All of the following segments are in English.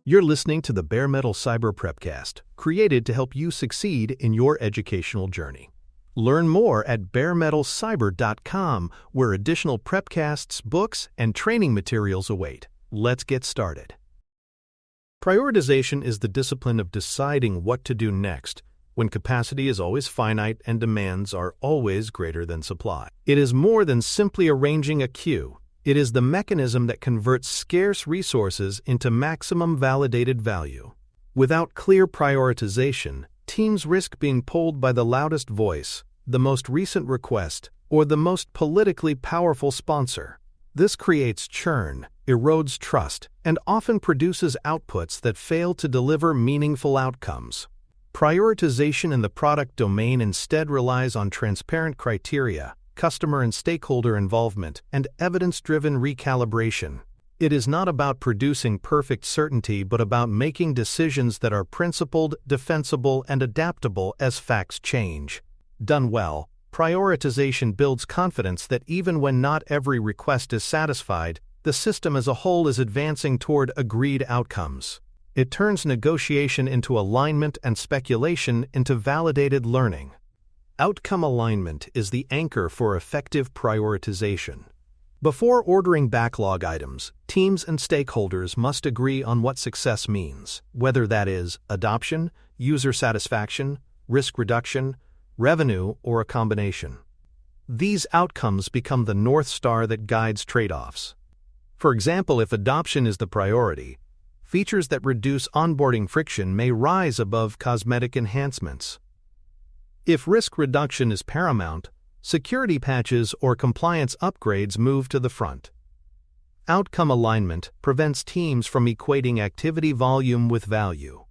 You're listening to the Bare Metal Cyber Prepcast, created to help you succeed in your educational journey. Learn more at baremetalcyber.com, where additional prepcasts, books, and training materials await. Let's get started. Prioritization is the discipline of deciding what to do next, when capacity is always finite and demands are always greater than supply. It is more than simply arranging a queue. It is the mechanism that converts scarce resources into maximum validated value. Without clear prioritization, teams risk being pulled by the loudest voice, the most recent request, or the most politically powerful sponsor. This creates churn, erodes trust, and often produces outputs that fail to deliver meaningful outcomes. Prioritization in the product domain instead relies on transparent criteria, customer and stakeholder involvement, and evidence-driven recalibration. It is not about producing perfect certainty but about making decisions that are principled, defensible, and adaptable as facts change. Done well, prioritization builds confidence that even when not every request is satisfied, the system as a whole is advancing toward agreed outcomes. It turns negotiation into alignment and speculation into validated learning. Outcome alignment is the anchor for effective prioritization. Before ordering backlog items, teams and stakeholders must agree on what success means, whether that is adoption, user satisfaction, risk reduction, revenue, or a combination. These outcomes become the North Star that guides trade-offs. For example, if adoption is the priority, features that reduce onboarding friction may rise above cosmetic enhancements. If risk reduction is paramount, security patches or compliance upgrades move to the front. Outcome alignment prevents teams from equating activity volume with value.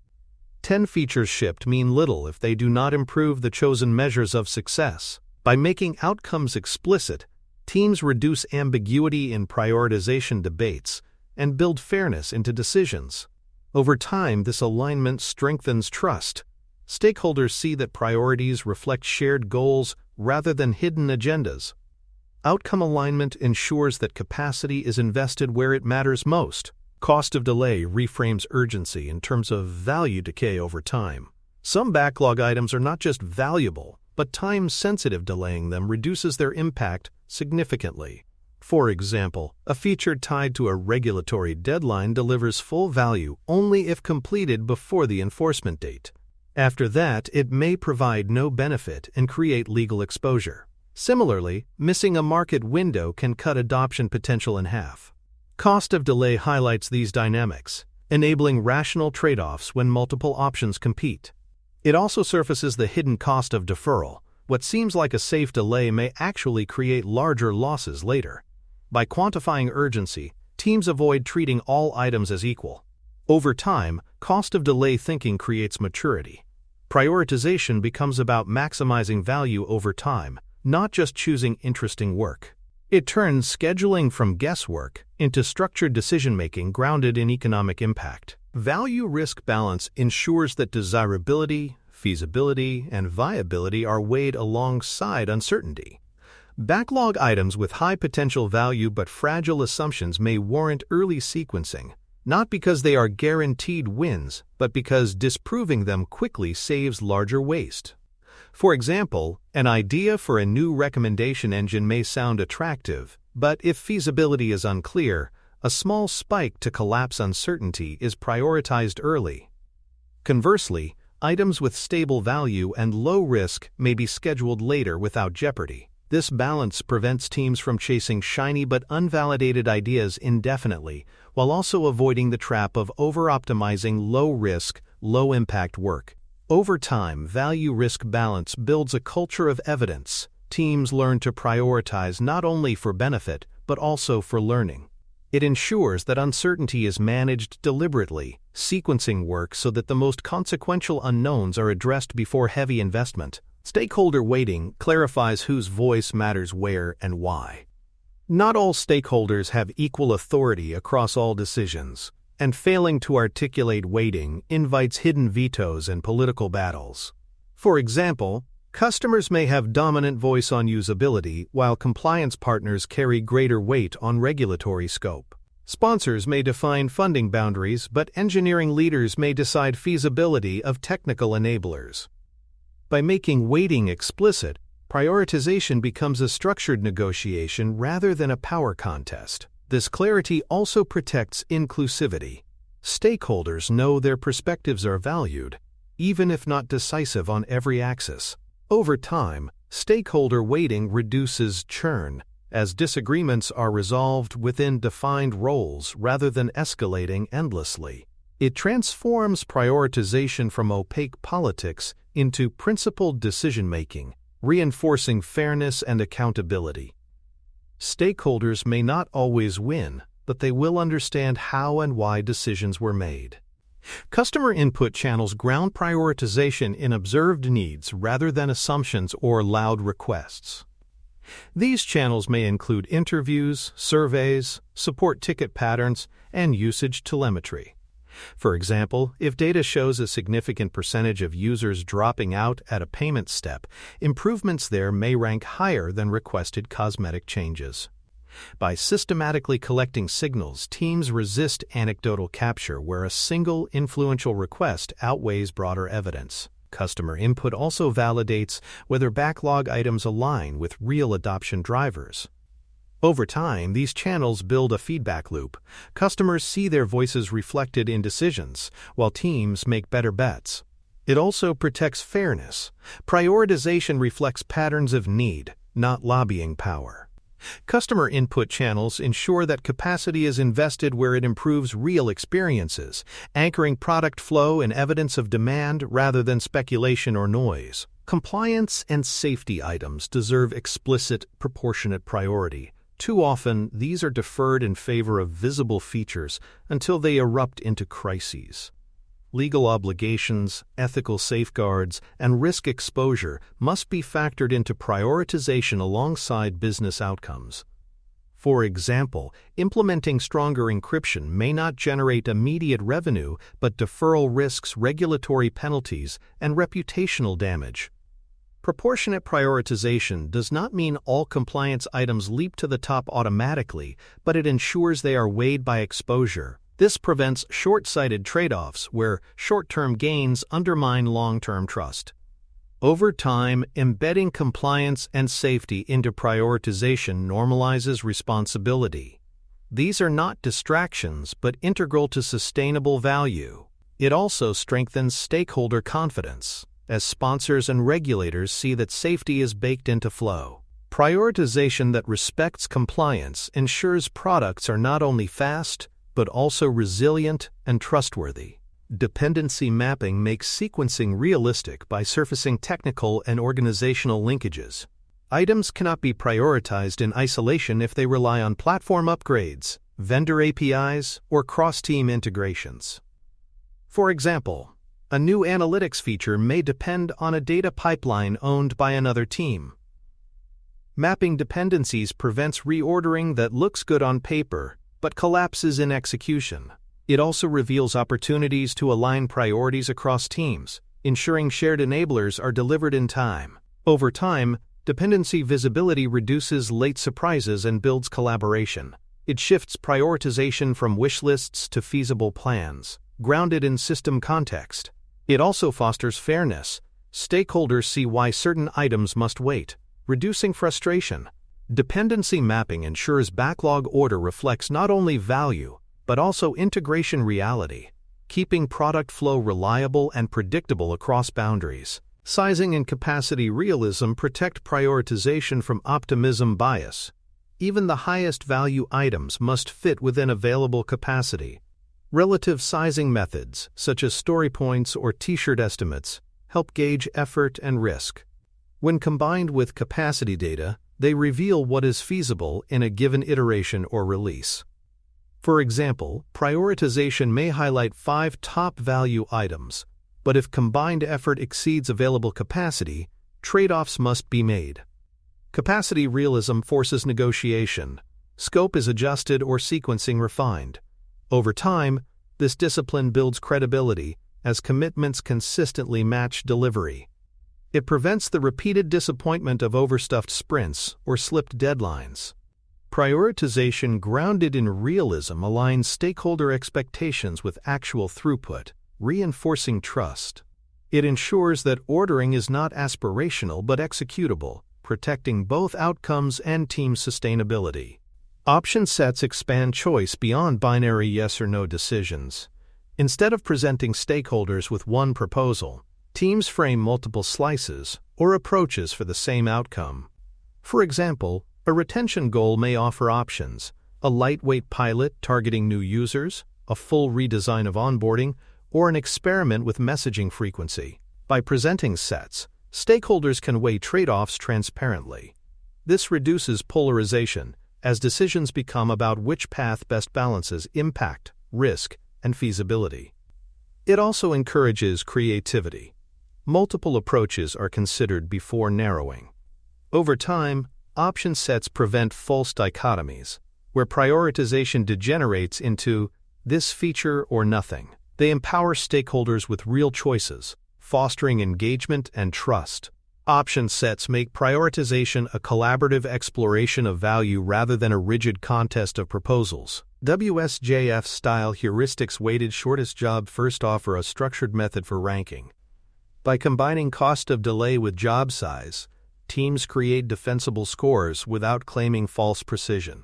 10 features shipped mean little if they do not improve the chosen measures of success. By making outcomes explicit, teams reduce ambiguity in prioritization debates and build fairness into decisions. Over time, this alignment strengthens trust. Stakeholders see that priorities reflect shared goals rather than hidden agendas. Outcome alignment ensures that capacity is invested where it matters most. Cost of delay reframes urgency in terms of value decay over time. Some backlog items are not just valuable, but time-sensitive. Delaying them reduces their impact significantly. For example, a feature tied to a regulatory deadline delivers full value only if completed before the enforcement date. After that, it may provide no benefit and create legal exposure. Similarly, missing a market window can cut adoption potential in half. Cost of delay highlights these dynamics, enabling rational trade-offs when multiple options compete. It also surfaces the hidden cost of deferral. What seems like a safe delay may actually create larger losses later. By quantifying urgency, teams avoid treating all items as equal. Over time, cost of delay thinking creates maturity. Prioritization becomes about maximizing value over time, not just choosing interesting work. It turns scheduling from guesswork into structured decision-making grounded in economic impact. Value-risk balance ensures that desirability, feasibility, and viability are weighed alongside uncertainty. Backlog items with high potential value but fragile assumptions may warrant early sequencing, not because they are guaranteed wins, but because disproving them quickly saves larger waste. For example, an idea for a new recommendation engine may sound attractive, but if feasibility is unclear, a small spike to collapse uncertainty is prioritized early. Conversely, items with stable value and low risk may be scheduled later without jeopardy. This balance prevents teams from chasing shiny but unvalidated ideas indefinitely, while also avoiding the trap of over-optimizing low-risk, low-impact work. Over time, value-risk balance builds a culture of evidence. Teams learn to prioritize not only for benefit, but also for learning. It ensures that uncertainty is managed deliberately, sequencing work so that the most consequential unknowns are addressed before heavy investment. Stakeholder weighting clarifies whose voice matters where and why. Not all stakeholders have equal authority across all decisions, and failing to articulate weighting invites hidden vetoes and political battles. For example, customers may have dominant voice on usability while compliance partners carry greater weight on regulatory scope. Sponsors may define funding boundaries, but engineering leaders may decide feasibility of technical enablers. By making weighting explicit, prioritization becomes a structured negotiation rather than a power contest. This clarity also protects inclusivity. Stakeholders know their perspectives are valued, even if not decisive on every axis. Over time, stakeholder weighting reduces churn, as disagreements are resolved within defined roles rather than escalating endlessly. It transforms prioritization from opaque politics into principled decision-making, reinforcing fairness and accountability. Stakeholders may not always win, but they will understand how and why decisions were made. Customer input channels ground prioritization in observed needs rather than assumptions or loud requests. These channels may include interviews, surveys, support ticket patterns, and usage telemetry. For example, if data shows a significant percentage of users dropping out at a payment step, improvements there may rank higher than requested cosmetic changes. By systematically collecting signals, teams resist anecdotal capture where a single influential request outweighs broader evidence. Customer input also validates whether backlog items align with real adoption drivers. Over time, these channels build a feedback loop. Customers see their voices reflected in decisions, while teams make better bets. It also protects fairness. Prioritization reflects patterns of need, not lobbying power. Customer input channels ensure that capacity is invested where it improves real experiences, anchoring product flow in evidence of demand rather than speculation or noise. Compliance and safety items deserve explicit, proportionate priority. Too often, these are deferred in favor of visible features until they erupt into crises. Legal obligations, ethical safeguards, and risk exposure must be factored into prioritization alongside business outcomes. For example, implementing stronger encryption may not generate immediate revenue but deferral risks regulatory penalties and reputational damage. Proportionate prioritization does not mean all compliance items leap to the top automatically, but it ensures they are weighed by exposure. This prevents short-sighted trade-offs where short-term gains undermine long-term trust. Over time, embedding compliance and safety into prioritization normalizes responsibility. These are not distractions but integral to sustainable value. It also strengthens stakeholder confidence, as sponsors and regulators see that safety is baked into flow. Prioritization that respects compliance ensures products are not only fast, but also resilient and trustworthy. Dependency mapping makes sequencing realistic by surfacing technical and organizational linkages. Items cannot be prioritized in isolation if they rely on platform upgrades, vendor APIs, or cross-team integrations. For example, a new analytics feature may depend on a data pipeline owned by another team. Mapping dependencies prevents reordering that looks good on paper but collapses in execution. It also reveals opportunities to align priorities across teams, ensuring shared enablers are delivered in time. Over time, dependency visibility reduces late surprises and builds collaboration. It shifts prioritization from wish lists to feasible plans, grounded in system context. It also fosters fairness. Stakeholders see why certain items must wait, reducing frustration. Dependency mapping ensures backlog order reflects not only value, but also integration reality, keeping product flow reliable and predictable across boundaries. Sizing and capacity realism protect prioritization from optimism bias. Even the highest value items must fit within available capacity. Relative sizing methods, such as story points or t-shirt estimates, help gauge effort and risk. When combined with capacity data, they reveal what is feasible in a given iteration or release. For example, prioritization may highlight 5 top value items, but if combined effort exceeds available capacity, trade-offs must be made. Capacity realism forces negotiation. Scope is adjusted or sequencing refined. Over time, this discipline builds credibility as commitments consistently match delivery. It prevents the repeated disappointment of overstuffed sprints or slipped deadlines. Prioritization grounded in realism aligns stakeholder expectations with actual throughput, reinforcing trust. It ensures that ordering is not aspirational but executable, protecting both outcomes and team sustainability. Option sets expand choice beyond binary yes or no decisions. Instead of presenting stakeholders with one proposal, teams frame multiple slices or approaches for the same outcome. For example, a retention goal may offer options: a lightweight pilot targeting new users, a full redesign of onboarding, or an experiment with messaging frequency. By presenting sets, stakeholders can weigh trade-offs transparently. This reduces polarization, as decisions become about which path best balances impact, risk, and feasibility. It also encourages creativity. Multiple approaches are considered before narrowing. Over time, option sets prevent false dichotomies, where prioritization degenerates into this feature or nothing. They empower stakeholders with real choices, fostering engagement and trust. Option sets make prioritization a collaborative exploration of value rather than a rigid contest of proposals. WSJF-style heuristics weighted shortest job first offer a structured method for ranking. By combining cost of delay with job size, teams create defensible scores without claiming false precision.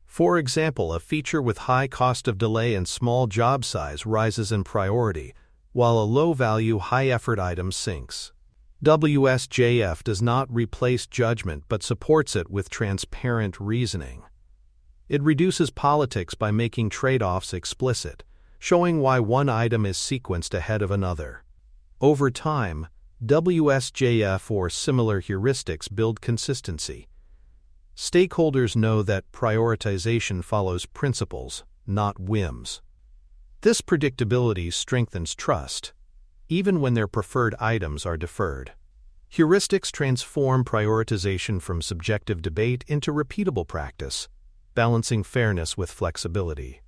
For example, a feature with high cost of delay and small job size rises in priority, while a low-value, high-effort item sinks. WSJF does not replace judgment but supports it with transparent reasoning. It reduces politics by making trade-offs explicit, showing why one item is sequenced ahead of another. Over time, WSJF or similar heuristics build consistency. Stakeholders know that prioritization follows principles, not whims. This predictability strengthens trust, even when their preferred items are deferred. Heuristics transform prioritization from subjective debate into repeatable practice, balancing fairness with flexibility.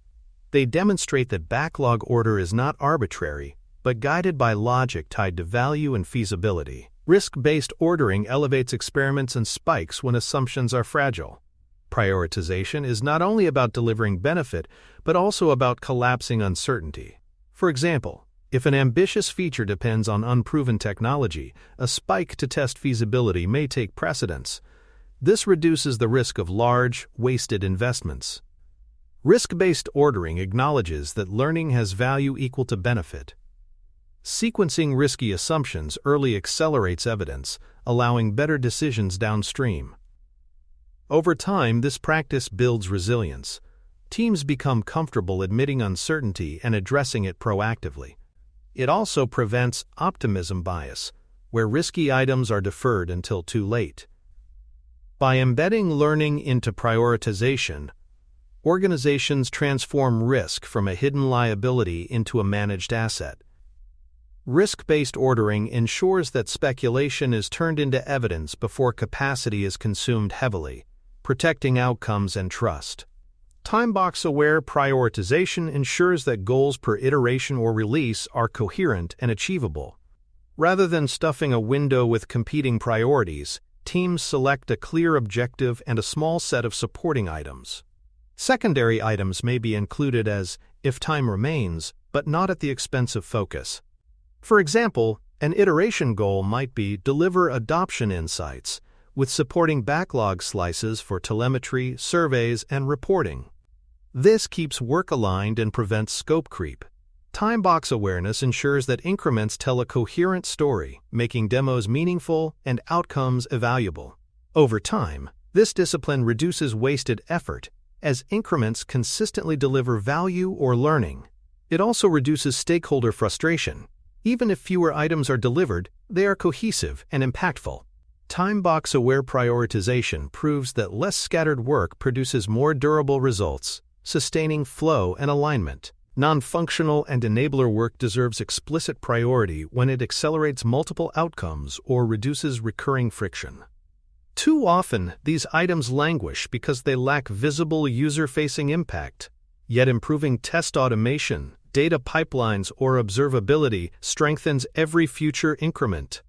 They demonstrate that backlog order is not arbitrary, but guided by logic tied to value and feasibility. Risk-based ordering elevates experiments and spikes when assumptions are fragile. Prioritization is not only about delivering benefit, but also about collapsing uncertainty. For example, if an ambitious feature depends on unproven technology, a spike to test feasibility may take precedence. This reduces the risk of large, wasted investments. Risk-based ordering acknowledges that learning has value equal to benefit. Sequencing risky assumptions early accelerates evidence, allowing better decisions downstream. Over time, this practice builds resilience. Teams become comfortable admitting uncertainty and addressing it proactively. It also prevents optimism bias, where risky items are deferred until too late. By embedding learning into prioritization, organizations transform risk from a hidden liability into a managed asset. Risk-based ordering ensures that speculation is turned into evidence before capacity is consumed heavily, protecting outcomes and trust. Time-box-aware prioritization ensures that goals per iteration or release are coherent and achievable. Rather than stuffing a window with competing priorities, teams select a clear objective and a small set of supporting items. Secondary items may be included as, if time remains, but not at the expense of focus. For example, an iteration goal might be deliver adoption insights, with supporting backlog slices for telemetry, surveys, and reporting. This keeps work aligned and prevents scope creep. Time box awareness ensures that increments tell a coherent story, making demos meaningful and outcomes evaluable. Over time, this discipline reduces wasted effort, as increments consistently deliver value or learning. It also reduces stakeholder frustration. Even if fewer items are delivered, they are cohesive and impactful. Time-box-aware prioritization proves that less scattered work produces more durable results, sustaining flow and alignment. Non-functional and enabler work deserves explicit priority when it accelerates multiple outcomes or reduces recurring friction. Too often, these items languish because they lack visible user-facing impact, yet improving test automation, data pipelines, or observability strengthens every future increment.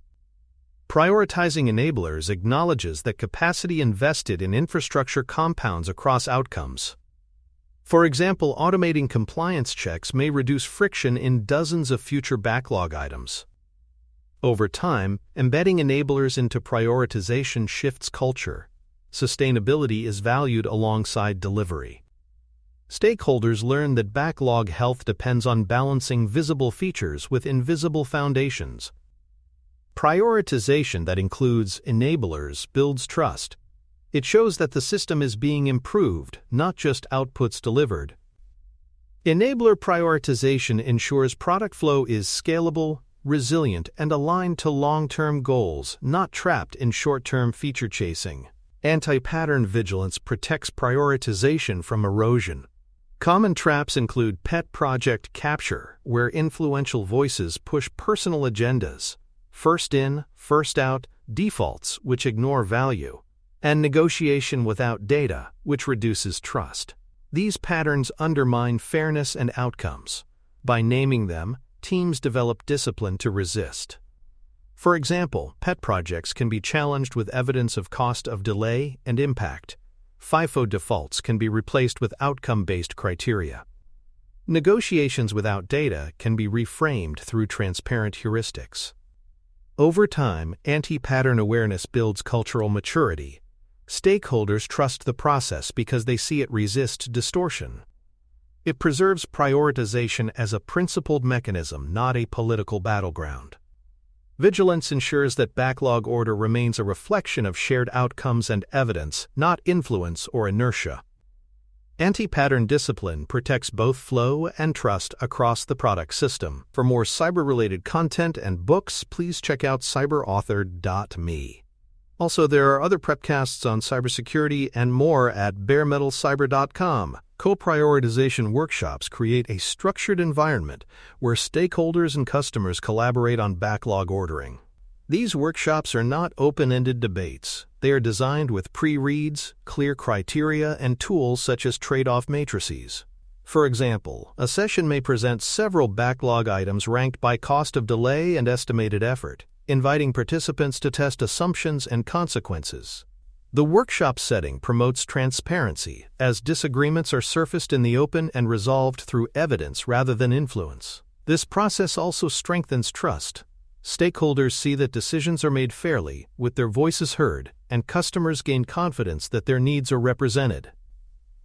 Prioritizing enablers acknowledges that capacity invested in infrastructure compounds across outcomes. For example, automating compliance checks may reduce friction in dozens of future backlog items. Over time, embedding enablers into prioritization shifts culture. Sustainability is valued alongside delivery. Stakeholders learn that backlog health depends on balancing visible features with invisible foundations. Prioritization that includes enablers builds trust. It shows that the system is being improved, not just outputs delivered. Enabler prioritization ensures product flow is scalable, resilient, and aligned to long-term goals, not trapped in short-term feature chasing. Anti-pattern vigilance protects prioritization from erosion. Common traps include pet project capture, where influential voices push personal agendas, first in, first out defaults, which ignore value, and negotiation without data, which reduces trust. These patterns undermine fairness and outcomes. By naming them, teams develop discipline to resist. For example, pet projects can be challenged with evidence of cost of delay and impact. FIFO defaults can be replaced with outcome-based criteria. Negotiations without data can be reframed through transparent heuristics. Over time, anti-pattern awareness builds cultural maturity. Stakeholders trust the process because they see it resist distortion. It preserves prioritization as a principled mechanism, not a political battleground. Vigilance ensures that backlog order remains a reflection of shared outcomes and evidence, not influence or inertia. Anti-pattern discipline protects both flow and trust across the product system. For more cyber-related content and books, please check out cyberauthor.me. Also, there are other prepcasts on cybersecurity and more at baremetalcyber.com. Co-prioritization workshops create a structured environment where stakeholders and customers collaborate on backlog ordering. These workshops are not open-ended debates. They are designed with pre-reads, clear criteria, and tools such as trade-off matrices. For example, a session may present several backlog items ranked by cost of delay and estimated effort, inviting participants to test assumptions and consequences. The workshop setting promotes transparency, as disagreements are surfaced in the open and resolved through evidence rather than influence. This process also strengthens trust. Stakeholders see that decisions are made fairly, with their voices heard, and customers gain confidence that their needs are represented.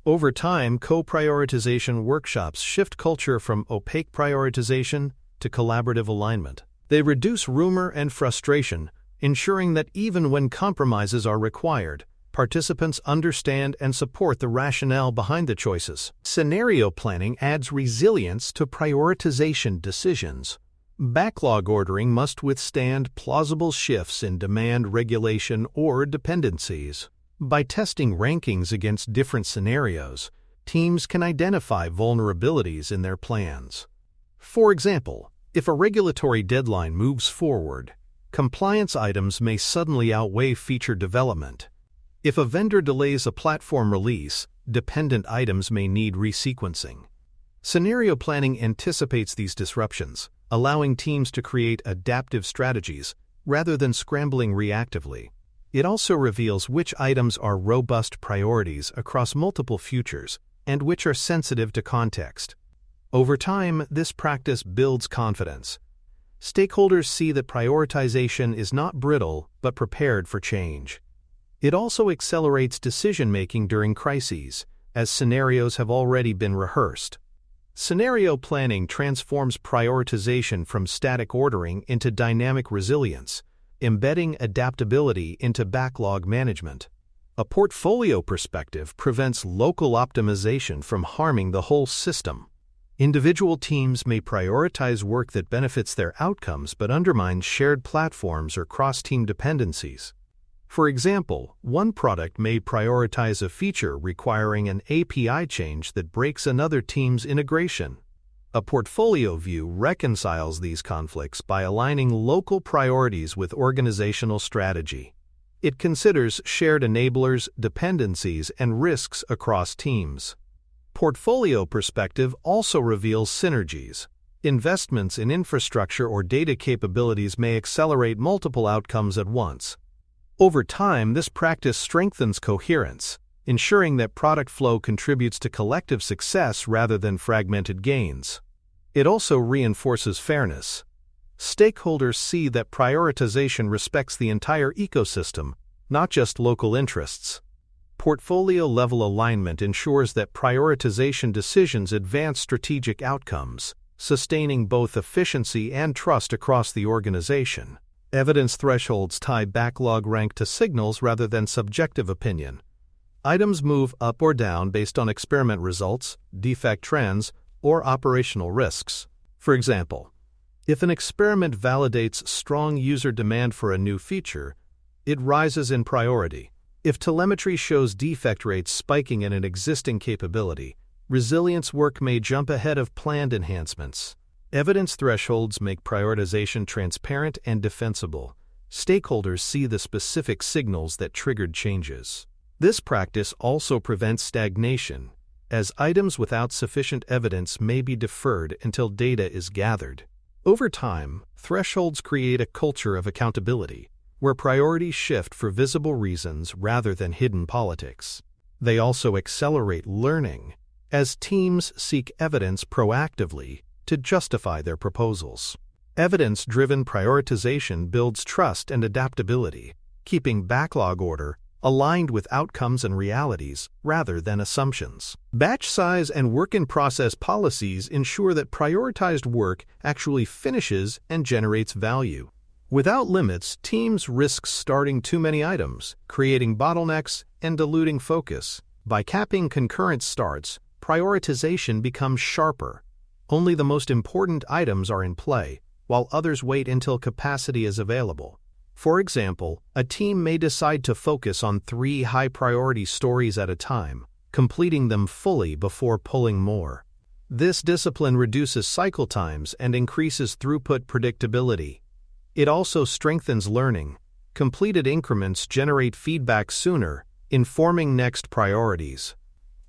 Over time, co-prioritization workshops shift culture from opaque prioritization to collaborative alignment. They reduce rumor and frustration, ensuring that even when compromises are required, participants understand and support the rationale behind the choices. Scenario planning adds resilience to prioritization decisions. Backlog ordering must withstand plausible shifts in demand, regulation, or dependencies. By testing rankings against different scenarios, teams can identify vulnerabilities in their plans. For example, if a regulatory deadline moves forward, compliance items may suddenly outweigh feature development. If a vendor delays a platform release, dependent items may need resequencing. Scenario planning anticipates these disruptions, allowing teams to create adaptive strategies rather than scrambling reactively. It also reveals which items are robust priorities across multiple futures and which are sensitive to context. Over time, this practice builds confidence. Stakeholders see that prioritization is not brittle but prepared for change. It also accelerates decision-making during crises, as scenarios have already been rehearsed. Scenario planning transforms prioritization from static ordering into dynamic resilience, embedding adaptability into backlog management. A portfolio perspective prevents local optimization from harming the whole system. Individual teams may prioritize work that benefits their outcomes but undermines shared platforms or cross-team dependencies. For example, one product may prioritize a feature requiring an API change that breaks another team's integration. A portfolio view reconciles these conflicts by aligning local priorities with organizational strategy. It considers shared enablers, dependencies, and risks across teams. Portfolio perspective also reveals synergies. Investments in infrastructure or data capabilities may accelerate multiple outcomes at once. Over time, this practice strengthens coherence, ensuring that product flow contributes to collective success rather than fragmented gains. It also reinforces fairness. Stakeholders see that prioritization respects the entire ecosystem, not just local interests. Portfolio-level alignment ensures that prioritization decisions advance strategic outcomes, sustaining both efficiency and trust across the organization. Evidence thresholds tie backlog rank to signals rather than subjective opinion. Items move up or down based on experiment results, defect trends, or operational risks. For example, if an experiment validates strong user demand for a new feature, it rises in priority. If telemetry shows defect rates spiking in an existing capability, resilience work may jump ahead of planned enhancements. Evidence thresholds make prioritization transparent and defensible. Stakeholders see the specific signals that triggered changes. This practice also prevents stagnation, as items without sufficient evidence may be deferred until data is gathered. Over time, thresholds create a culture of accountability, where priorities shift for visible reasons rather than hidden politics. They also accelerate learning, as teams seek evidence proactively to justify their proposals. Evidence-driven prioritization builds trust and adaptability, keeping backlog order aligned with outcomes and realities rather than assumptions. Batch size and work-in-process policies ensure that prioritized work actually finishes and generates value. Without limits, teams risk starting too many items, creating bottlenecks, and diluting focus. By capping concurrent starts, prioritization becomes sharper. Only the most important items are in play, while others wait until capacity is available. For example, a team may decide to focus on 3 high-priority stories at a time, completing them fully before pulling more. This discipline reduces cycle times and increases throughput predictability. It also strengthens learning. Completed increments generate feedback sooner, informing next priorities.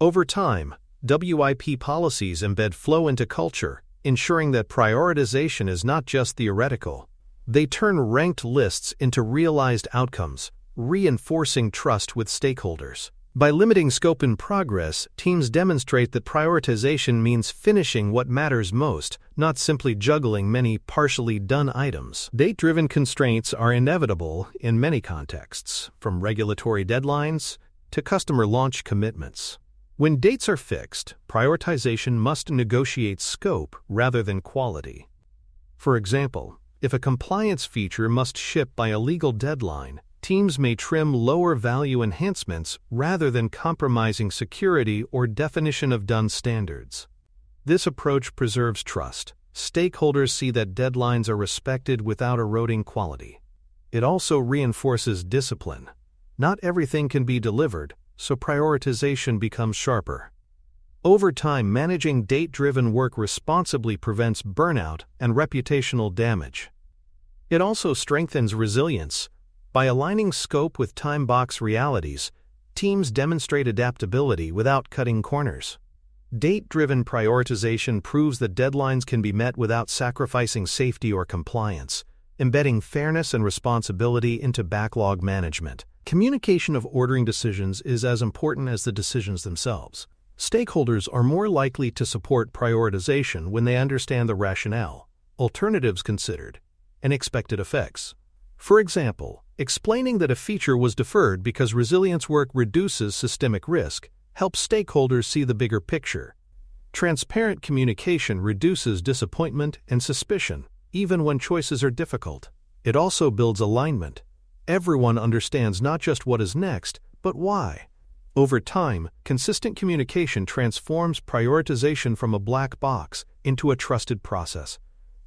Over time, WIP policies embed flow into culture, ensuring that prioritization is not just theoretical. They turn ranked lists into realized outcomes, reinforcing trust with stakeholders. By limiting scope and progress, teams demonstrate that prioritization means finishing what matters most, not simply juggling many partially done items. Date-driven constraints are inevitable in many contexts, from regulatory deadlines to customer launch commitments. When dates are fixed, prioritization must negotiate scope rather than quality. For example, if a compliance feature must ship by a legal deadline, teams may trim lower-value enhancements rather than compromising security or definition of done standards. This approach preserves trust. Stakeholders see that deadlines are respected without eroding quality. It also reinforces discipline. Not everything can be delivered, so prioritization becomes sharper. Over time, managing date-driven work responsibly prevents burnout and reputational damage. It also strengthens resilience. By aligning scope with time box realities, teams demonstrate adaptability without cutting corners. Date-driven prioritization proves that deadlines can be met without sacrificing safety or compliance, embedding fairness and responsibility into backlog management. Communication of ordering decisions is as important as the decisions themselves. Stakeholders are more likely to support prioritization when they understand the rationale, alternatives considered, and expected effects. For example, explaining that a feature was deferred because resilience work reduces systemic risk helps stakeholders see the bigger picture. Transparent communication reduces disappointment and suspicion, even when choices are difficult. It also builds alignment. Everyone understands not just what is next, but why. Over time, consistent communication transforms prioritization from a black box into a trusted process.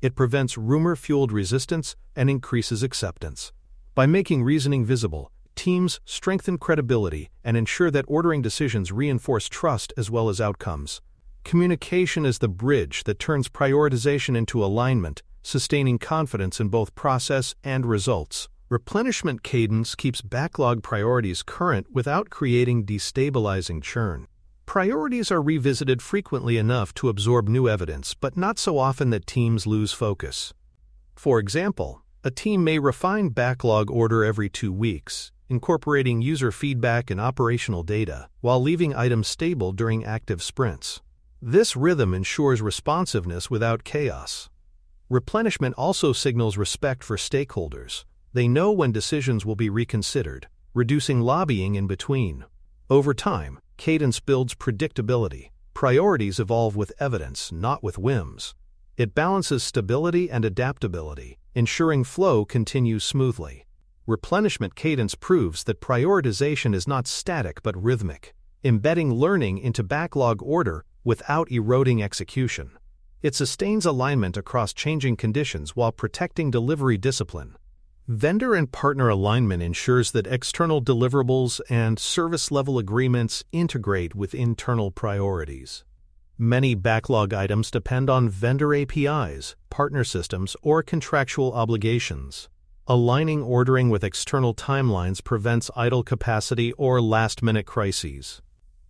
It prevents rumor-fueled resistance and increases acceptance. By making reasoning visible, teams strengthen credibility and ensure that ordering decisions reinforce trust as well as outcomes. Communication is the bridge that turns prioritization into alignment, sustaining confidence in both process and results. Replenishment cadence keeps backlog priorities current without creating destabilizing churn. Priorities are revisited frequently enough to absorb new evidence, but not so often that teams lose focus. For example, a team may refine backlog order every 2 weeks, incorporating user feedback and operational data, while leaving items stable during active sprints. This rhythm ensures responsiveness without chaos. Replenishment also signals respect for stakeholders. They know when decisions will be reconsidered, reducing lobbying in between. Over time, cadence builds predictability. Priorities evolve with evidence, not with whims. It balances stability and adaptability, ensuring flow continues smoothly. Replenishment cadence proves that prioritization is not static but rhythmic, embedding learning into backlog order without eroding execution. It sustains alignment across changing conditions while protecting delivery discipline. Vendor and partner alignment ensures that external deliverables and service-level agreements integrate with internal priorities. Many backlog items depend on vendor APIs, partner systems, or contractual obligations. Aligning ordering with external timelines prevents idle capacity or last-minute crises.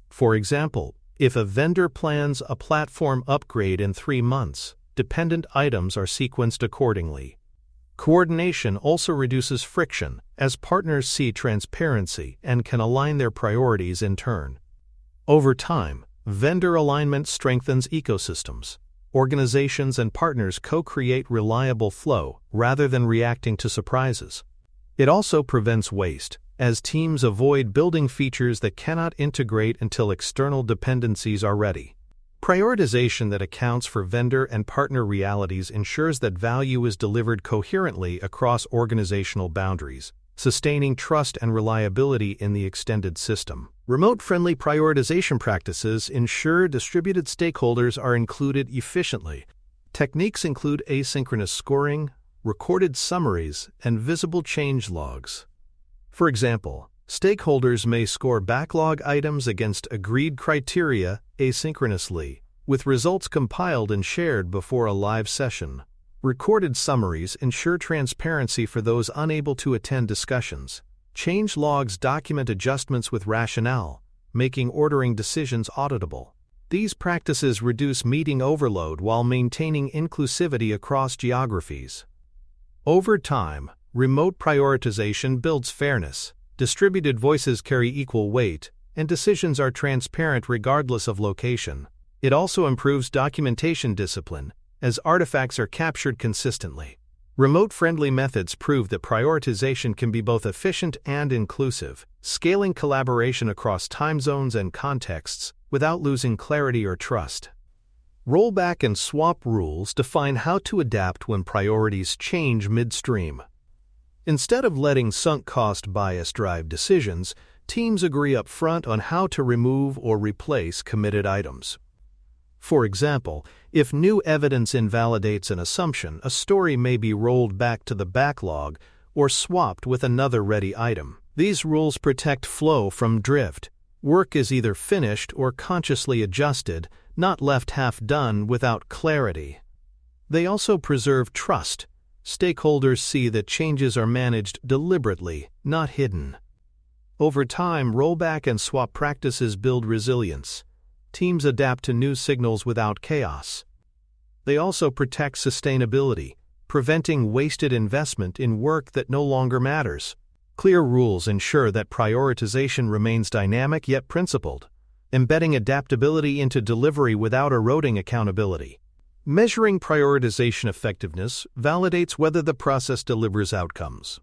For example, if a vendor plans a platform upgrade in 3 months, dependent items are sequenced accordingly. Coordination also reduces friction as partners see transparency and can align their priorities in turn. Over time, vendor alignment strengthens ecosystems. Organizations and partners co-create reliable flow rather than reacting to surprises. It also prevents waste, as teams avoid building features that cannot integrate until external dependencies are ready. Prioritization that accounts for vendor and partner realities ensures that value is delivered coherently across organizational boundaries, sustaining trust and reliability in the extended system. Remote-friendly prioritization practices ensure distributed stakeholders are included efficiently. Techniques include asynchronous scoring, recorded summaries, and visible change logs. For example, stakeholders may score backlog items against agreed criteria asynchronously, with results compiled and shared before a live session. Recorded summaries ensure transparency for those unable to attend discussions. Change logs document adjustments with rationale, making ordering decisions auditable. These practices reduce meeting overload while maintaining inclusivity across geographies. Over time, remote prioritization builds fairness. Distributed voices carry equal weight, and decisions are transparent regardless of location. It also improves documentation discipline, as artifacts are captured consistently. Remote-friendly methods prove that prioritization can be both efficient and inclusive, scaling collaboration across time zones and contexts without losing clarity or trust. Rollback and swap rules define how to adapt when priorities change midstream. Instead of letting sunk cost bias drive decisions, teams agree upfront on how to remove or replace committed items. For example, if new evidence invalidates an assumption, a story may be rolled back to the backlog or swapped with another ready item. These rules protect flow from drift. Work is either finished or consciously adjusted, not left half done without clarity. They also preserve trust. Stakeholders see that changes are managed deliberately, not hidden. Over time, rollback and swap practices build resilience. Teams adapt to new signals without chaos. They also protect sustainability, preventing wasted investment in work that no longer matters. Clear rules ensure that prioritization remains dynamic yet principled, embedding adaptability into delivery without eroding accountability. Measuring prioritization effectiveness validates whether the process delivers outcomes.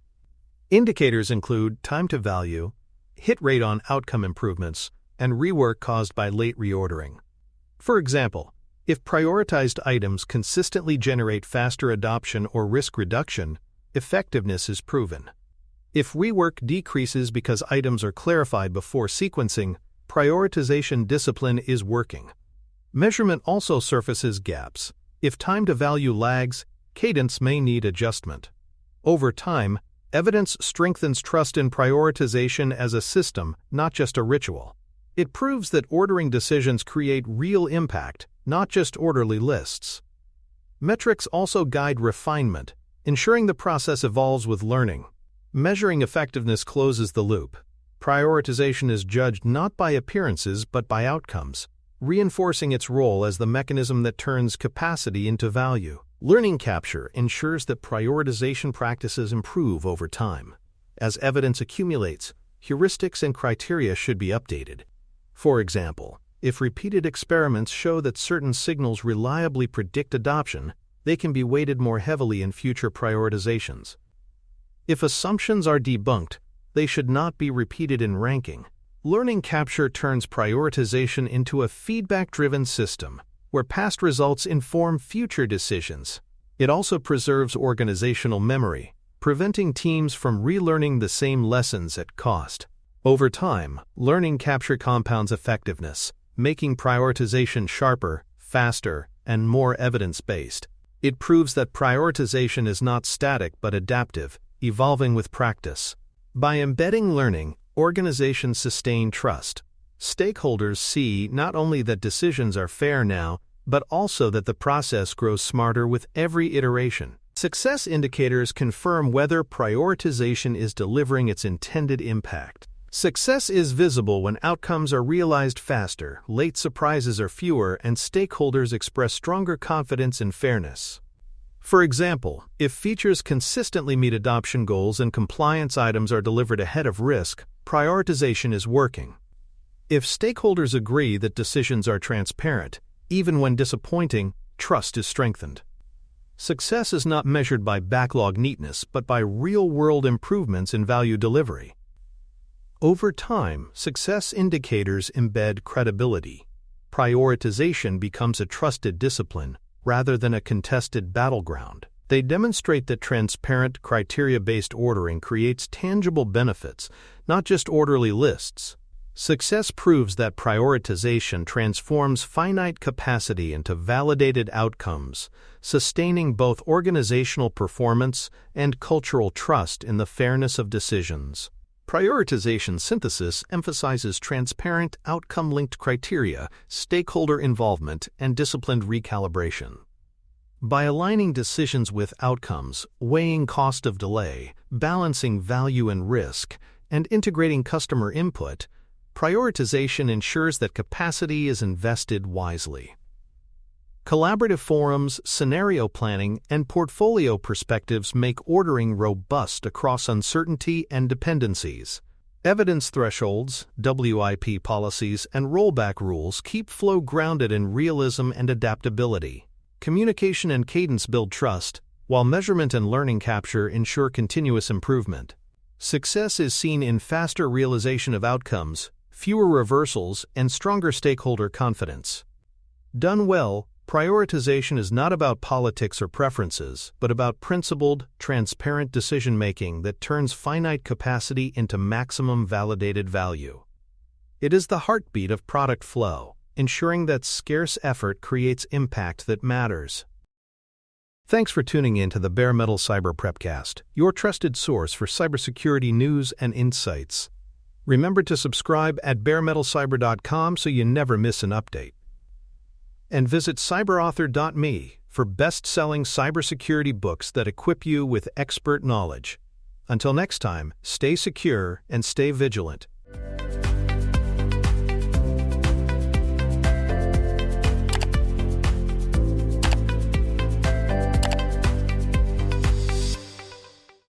Indicators include time to value, hit rate on outcome improvements, and rework caused by late reordering. For example, if prioritized items consistently generate faster adoption or risk reduction, effectiveness is proven. If rework decreases because items are clarified before sequencing, prioritization discipline is working. Measurement also surfaces gaps. If time to value lags, cadence may need adjustment. Over time, evidence strengthens trust in prioritization as a system, not just a ritual. It proves that ordering decisions create real impact, not just orderly lists. Metrics also guide refinement, ensuring the process evolves with learning. Measuring effectiveness closes the loop. Prioritization is judged not by appearances but by outcomes, reinforcing its role as the mechanism that turns capacity into value. Learning capture ensures that prioritization practices improve over time. As evidence accumulates, heuristics and criteria should be updated. For example, if repeated experiments show that certain signals reliably predict adoption, they can be weighted more heavily in future prioritizations. If assumptions are debunked, they should not be repeated in ranking. Learning capture turns prioritization into a feedback-driven system, where past results inform future decisions. It also preserves organizational memory, preventing teams from relearning the same lessons at cost. Over time, learning capture compounds effectiveness, making prioritization sharper, faster, and more evidence-based. It proves that prioritization is not static but adaptive, evolving with practice. By embedding learning, organizations sustain trust. Stakeholders see not only that decisions are fair now, but also that the process grows smarter with every iteration. Success indicators confirm whether prioritization is delivering its intended impact. Success is visible when outcomes are realized faster, late surprises are fewer, and stakeholders express stronger confidence in fairness. For example, if features consistently meet adoption goals and compliance items are delivered ahead of risk, prioritization is working. If stakeholders agree that decisions are transparent, even when disappointing, trust is strengthened. Success is not measured by backlog neatness but by real-world improvements in value delivery. Over time, success indicators embed credibility. Prioritization becomes a trusted discipline rather than a contested battleground. They demonstrate that transparent, criteria-based ordering creates tangible benefits, not just orderly lists. Success proves that prioritization transforms finite capacity into validated outcomes, sustaining both organizational performance and cultural trust in the fairness of decisions. Prioritization synthesis emphasizes transparent, outcome-linked criteria, stakeholder involvement, and disciplined recalibration. By aligning decisions with outcomes, weighing cost of delay, balancing value and risk, and integrating customer input, prioritization ensures that capacity is invested wisely. Collaborative forums, scenario planning, and portfolio perspectives make ordering robust across uncertainty and dependencies. Evidence thresholds, WIP policies, and rollback rules keep flow grounded in realism and adaptability. Communication and cadence build trust, while measurement and learning capture ensure continuous improvement. Success is seen in faster realization of outcomes, fewer reversals, and stronger stakeholder confidence. Done well, prioritization is not about politics or preferences, but about principled, transparent decision-making that turns finite capacity into maximum validated value. It is the heartbeat of product flow, ensuring that scarce effort creates impact that matters. Thanks for tuning in to the Bare Metal Cyber Prepcast, your trusted source for cybersecurity news and insights. Remember to subscribe at baremetalcyber.com so you never miss an update. And visit cyberauthor.me for best-selling cybersecurity books that equip you with expert knowledge. Until next time, stay secure and stay vigilant.